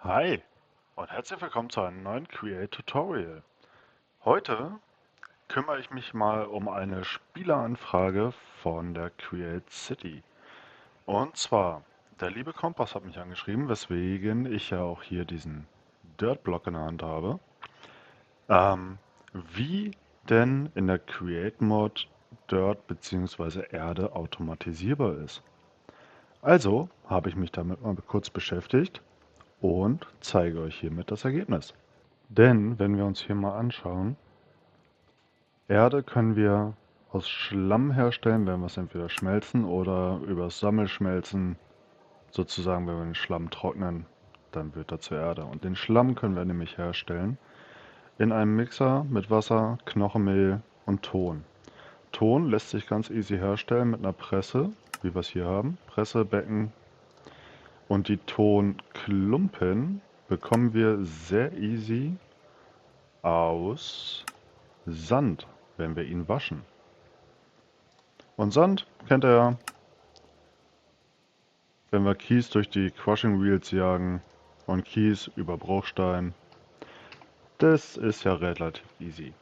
Hi und herzlich willkommen zu einem neuen Create Tutorial. Heute kümmere ich mich mal um eine Spieleranfrage von der Create City. Und zwar, der liebe Kompass hat mich angeschrieben, weswegen ich ja auch hier diesen Dirt-Block in der Hand habe. Wie denn in der Create Mod Dirt bzw. Erde automatisierbar ist. Also habe ich mich damit mal kurz beschäftigt und zeige euch hiermit das Ergebnis. Denn, wenn wir uns hier mal anschauen, Erde können wir aus Schlamm herstellen, wenn wir es entweder schmelzen oder über das Sammelschmelzen, sozusagen, wenn wir den Schlamm trocknen, dann wird er zur Erde. Und den Schlamm können wir nämlich herstellen in einem Mixer mit Wasser, Knochenmehl und Ton. Ton lässt sich ganz easy herstellen mit einer Presse, wie wir es hier haben. Presse, Becken und die Tonklumpen bekommen wir sehr easy aus Sand, wenn wir ihn waschen. Und Sand kennt ihr ja, wenn wir Kies durch die Crushing Wheels jagen und Kies über Bruchstein. Das ist ja relativ easy.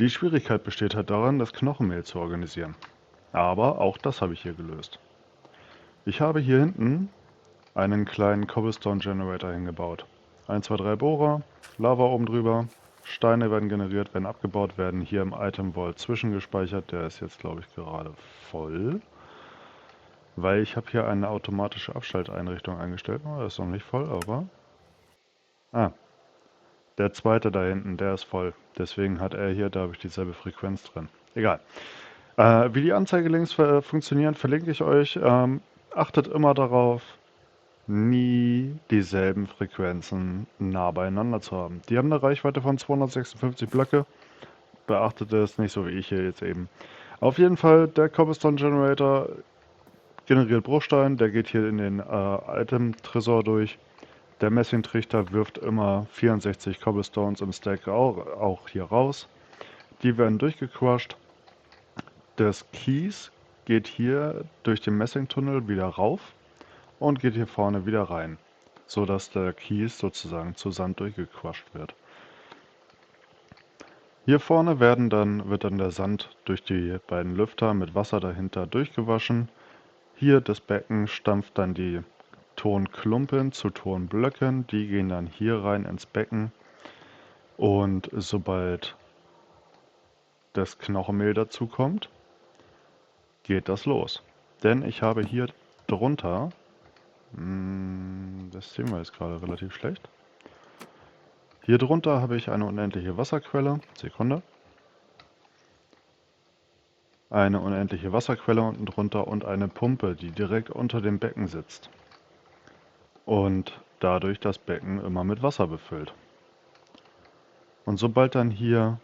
Die Schwierigkeit besteht halt darin, das Knochenmehl zu organisieren. Aber auch das habe ich hier gelöst. Ich habe hier hinten einen kleinen Cobblestone Generator hingebaut. 1, 2, 3 Bohrer, Lava oben drüber, Steine werden generiert, werden abgebaut, werden hier im Item Vault zwischengespeichert. Der ist jetzt, glaube ich, gerade voll. Weil ich habe hier eine automatische Abschalteinrichtung eingestellt. Oh, das ist noch nicht voll, aber... Ah, der zweite da hinten, der ist voll. Deswegen hat er hier, da habe ich dieselbe Frequenz drin. Egal. Wie die Anzeigelinks funktionieren, verlinke ich euch. Achtet immer darauf, nie dieselben Frequenzen nah beieinander zu haben. Die haben eine Reichweite von 256 Blöcke. Beachtet es nicht so wie ich hier jetzt eben. Auf jeden Fall, der Cobblestone Generator generiert Bruchstein, der geht hier in den Item-Tresor durch. Der Messingtrichter wirft immer 64 Cobblestones im Stack auch hier raus. Die werden durchgecrushed. Das Kies geht hier durch den Messingtunnel wieder rauf und geht hier vorne wieder rein, sodass der Kies sozusagen zu Sand durchgecrushed wird. Hier vorne wird dann der Sand durch die beiden Lüfter mit Wasser dahinter durchgewaschen. Hier das Becken stampft dann die Tonklumpen zu Tonblöcken. Die gehen dann hier rein ins Becken. Und sobald das Knochenmehl dazu kommt, geht das los. Denn ich habe hier drunter, das sehen wir jetzt gerade relativ schlecht. Hier drunter habe ich eine unendliche Wasserquelle. Sekunde. Eine unendliche Wasserquelle unten drunter und eine Pumpe, die direkt unter dem Becken sitzt. Und dadurch das Becken immer mit Wasser befüllt. Und sobald dann hier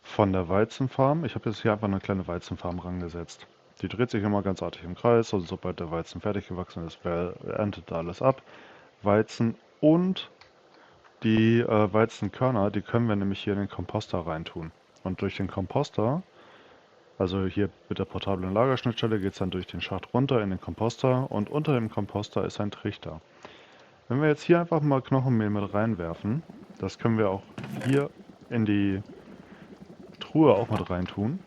von der Weizenfarm, ich habe jetzt hier einfach eine kleine Weizenfarm rangesetzt. Die dreht sich immer ganz artig im Kreis, also sobald der Weizen fertig gewachsen ist, erntet da alles ab. Weizen und die Weizenkörner, die können wir nämlich hier in den Komposter reintun. Und durch den Komposter, also hier mit der portablen Lagerschnittstelle, geht es dann durch den Schacht runter in den Komposter und unter dem Komposter ist ein Trichter. Wenn wir jetzt hier einfach mal Knochenmehl mit reinwerfen, das können wir auch hier in die Truhe auch mit reintun.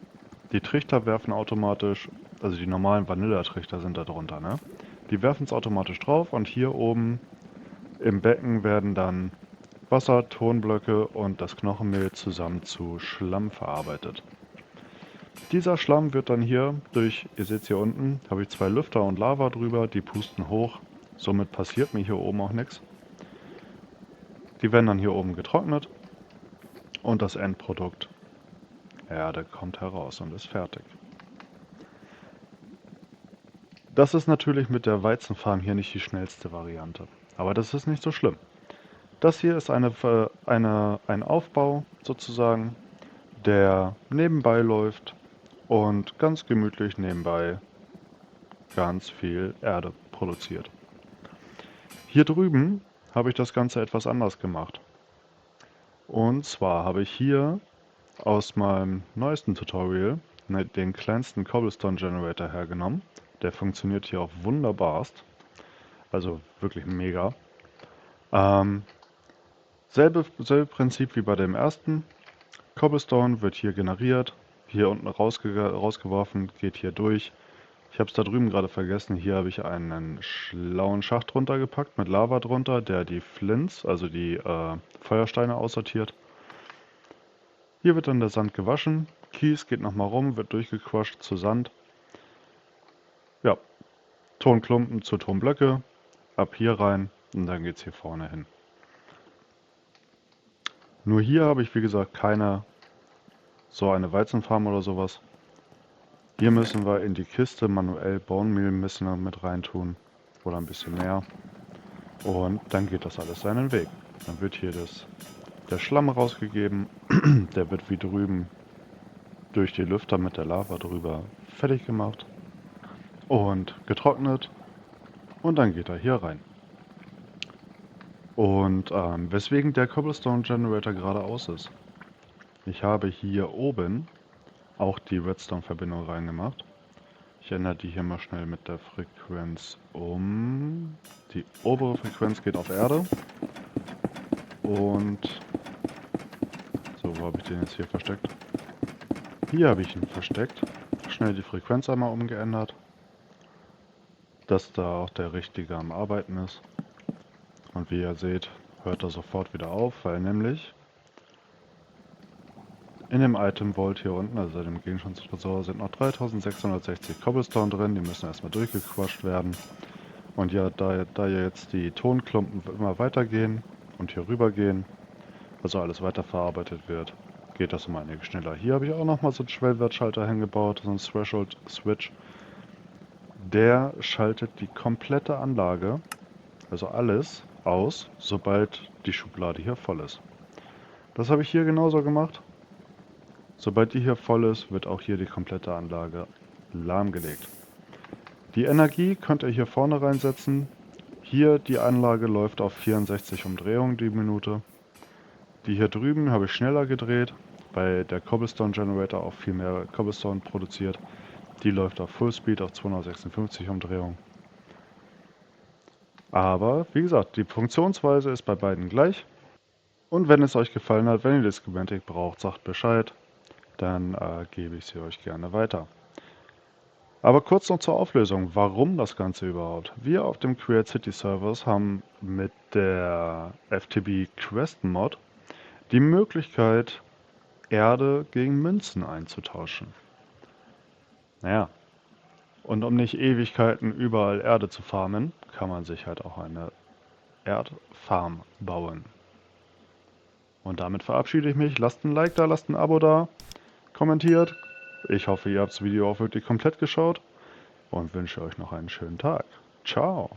Die Trichter werfen automatisch, also die normalen Vanilla-Trichter sind da drunter, ne? Die werfen es automatisch drauf und hier oben im Becken werden dann Wasser, Tonblöcke und das Knochenmehl zusammen zu Schlamm verarbeitet. Dieser Schlamm wird dann hier durch, ihr seht hier unten, habe ich zwei Lüfter und Lava drüber, die pusten hoch. Somit passiert mir hier oben auch nichts. Die werden dann hier oben getrocknet und das Endprodukt Erde kommt heraus und ist fertig. Das ist natürlich mit der Weizenfarm hier nicht die schnellste Variante, aber das ist nicht so schlimm. Das hier ist ein Aufbau sozusagen, der nebenbei läuft und ganz gemütlich nebenbei ganz viel Erde produziert. Hier drüben habe ich das Ganze etwas anders gemacht. Und zwar habe ich hier aus meinem neuesten Tutorial den kleinsten Cobblestone Generator hergenommen. Der funktioniert hier auch wunderbarst. Also wirklich mega. Ähm, selbe Prinzip wie bei dem ersten. Cobblestone wird hier generiert, hier unten rausgeworfen, geht hier durch. Ich habe es da drüben gerade vergessen. Hier habe ich einen schlauen Schacht runtergepackt mit Lava drunter, der die Flints, also die Feuersteine aussortiert. Hier wird dann der Sand gewaschen. Kies geht nochmal rum, wird durchgequatscht zu Sand. Ja, Tonklumpen zu Tonblöcke. Ab hier rein und dann geht es hier vorne hin. Nur hier habe ich wie gesagt keine so eine Weizenfarm oder sowas. Hier müssen wir in die Kiste manuell Bone Meal mit reintun. Oder ein bisschen mehr. Und dann geht das alles seinen Weg. Dann wird hier der Schlamm rausgegeben. Der wird wie drüben durch die Lüfter mit der Lava drüber fertig gemacht. Und getrocknet. Und dann geht er hier rein. Und weswegen der Cobblestone Generator geradeaus ist. Ich habe hier oben auch die Redstone-Verbindung reingemacht. Ich ändere die hier mal schnell mit der Frequenz um. Die obere Frequenz geht auf Erde. Und so, wo habe ich den jetzt hier versteckt? Hier habe ich ihn versteckt. Schnell die Frequenz einmal umgeändert, dass da auch der richtige am Arbeiten ist. Und wie ihr seht, hört er sofort wieder auf, weil nämlich in dem Item Vault hier unten, also dem Gegenstandstresor, sind noch 3660 Cobblestone drin. Die müssen erstmal durchgequatscht werden. Und ja, da jetzt die Tonklumpen immer weitergehen und hier rüber gehen, also alles weiterverarbeitet wird, geht das um einiges schneller. Hier habe ich auch nochmal so einen Schwellwertschalter hingebaut, so einen Threshold Switch. Der schaltet die komplette Anlage, also alles, aus, sobald die Schublade hier voll ist. Das habe ich hier genauso gemacht. Sobald die hier voll ist, wird auch hier die komplette Anlage lahmgelegt. Die Energie könnt ihr hier vorne reinsetzen. Hier die Anlage läuft auf 64 Umdrehungen die Minute. Die hier drüben habe ich schneller gedreht, weil der Cobblestone Generator auch viel mehr Cobblestone produziert. Die läuft auf Fullspeed auf 256 Umdrehungen. Aber wie gesagt, die Funktionsweise ist bei beiden gleich. Und wenn es euch gefallen hat, wenn ihr das Schematik braucht, sagt Bescheid. Dann gebe ich sie euch gerne weiter. Aber kurz noch zur Auflösung, warum das Ganze überhaupt? Wir auf dem Create City Servers haben mit der FTB Quest Mod die Möglichkeit, Erde gegen Münzen einzutauschen. Naja, und um nicht Ewigkeiten überall Erde zu farmen, kann man sich halt auch eine Erdfarm bauen. Und damit verabschiede ich mich. Lasst ein Like da, lasst ein Abo da, kommentiert. Ich hoffe, ihr habt das Video auch wirklich komplett geschaut und wünsche euch noch einen schönen Tag. Ciao.